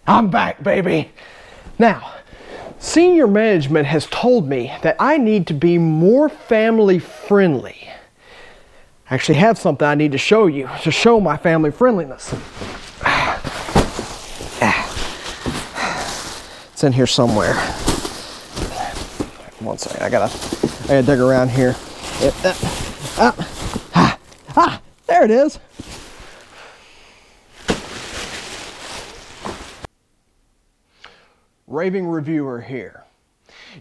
I'm back, baby. Now, senior management has told me that I need to be more family friendly. I actually have something I need to show you to show my family friendliness. It's in here somewhere. One second, I gotta dig around here. There it is. Raving reviewer here.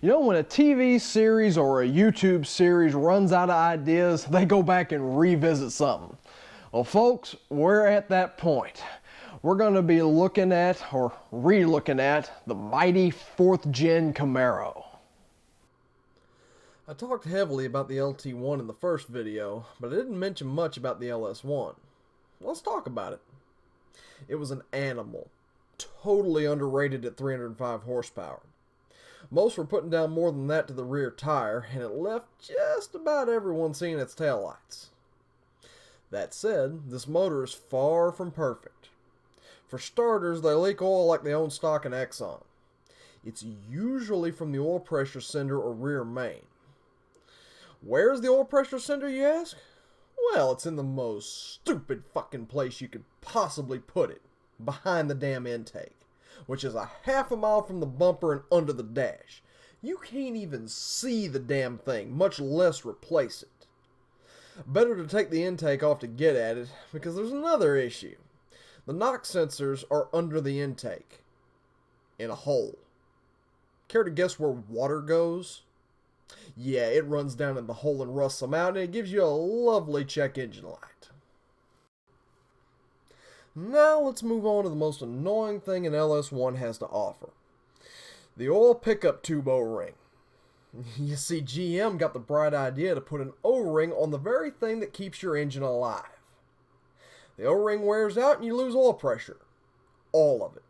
You know, when a TV series or a YouTube series runs out of ideas, they go back and revisit something. Well, folks, we're at that point. We're going to be looking at, or re-looking at, the mighty 4th Gen Camaro. I talked heavily about the LT1 in the first video, but I didn't mention much about the LS1. Let's talk about it. It was an animal. Totally underrated at 305 horsepower. Most were putting down more than that to the rear tire, and it left just about everyone seeing its taillights. That said, this motor is far from perfect. For starters, they leak oil like they own stock in Exxon. It's usually from the oil pressure sender or rear main. Where's the oil pressure sender, you ask? Well, it's in the most stupid fucking place you could possibly put it. Behind the damn intake, which is a half a mile from the bumper and under the dash. You can't even see the damn thing, much less replace it. Better to take the intake off to get at it, because there's another issue. The knock sensors are under the intake, in a hole. Care to guess where water goes? Yeah, it runs down in the hole and rusts them out, and it gives you a lovely check engine light. Now let's move on to the most annoying thing an LS1 has to offer. The oil pickup tube O-ring. You see, GM got the bright idea to put an O-ring on the very thing that keeps your engine alive. The O-ring wears out and you lose oil pressure. All of it.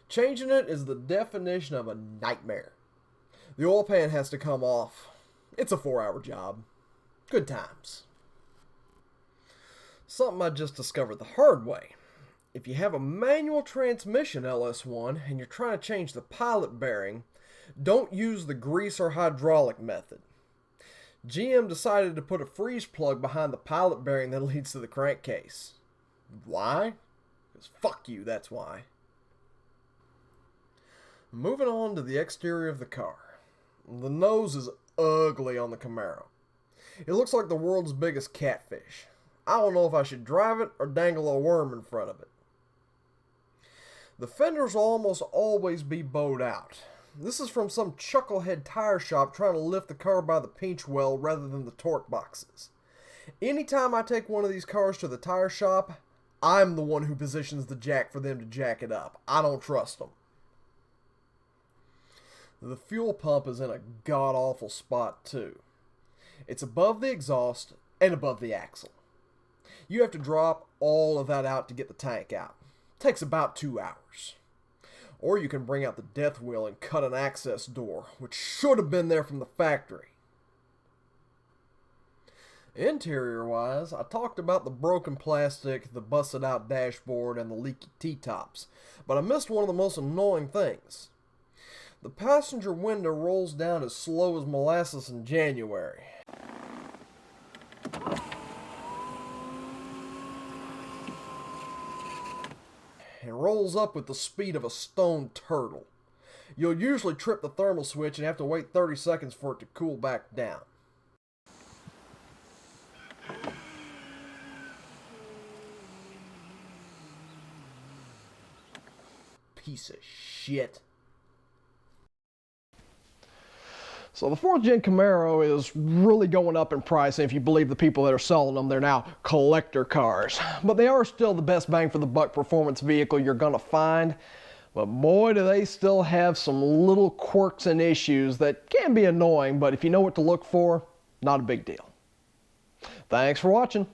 Changing it is the definition of a nightmare. The oil pan has to come off. It's a 4-hour job. Good times. Something I just discovered the hard way. If you have a manual transmission LS1 and you're trying to change the pilot bearing, don't use the grease or hydraulic method. GM decided to put a freeze plug behind the pilot bearing that leads to the crankcase. Why? Because fuck you, that's why. Moving on to the exterior of the car. The nose is ugly on the Camaro. It looks like the world's biggest catfish. I don't know if I should drive it or dangle a worm in front of it. The fenders will almost always be bowed out. This is from some chucklehead tire shop trying to lift the car by the pinch well rather than the torque boxes. Anytime I take one of these cars to the tire shop, I'm the one who positions the jack for them to jack it up. I don't trust them. The fuel pump is in a god-awful spot too. It's above the exhaust and above the axle. You have to drop all of that out to get the tank out. It takes about 2 hours. Or you can bring out the death wheel and cut an access door, which should have been there from the factory. Interior-wise, I talked about the broken plastic, the busted-out dashboard, and the leaky T-tops, but I missed one of the most annoying things. The passenger window rolls down as slow as molasses in January. And rolls up with the speed of a stone turtle. You'll usually trip the thermal switch and have to wait 30 seconds for it to cool back down. Piece of shit. So the 4th Gen Camaro is really going up in price, and if you believe the people that are selling them, they're now collector cars. But they are still the best bang for the buck performance vehicle you're going to find. But boy, do they still have some little quirks and issues that can be annoying, but if you know what to look for, not a big deal. Thanks for watching.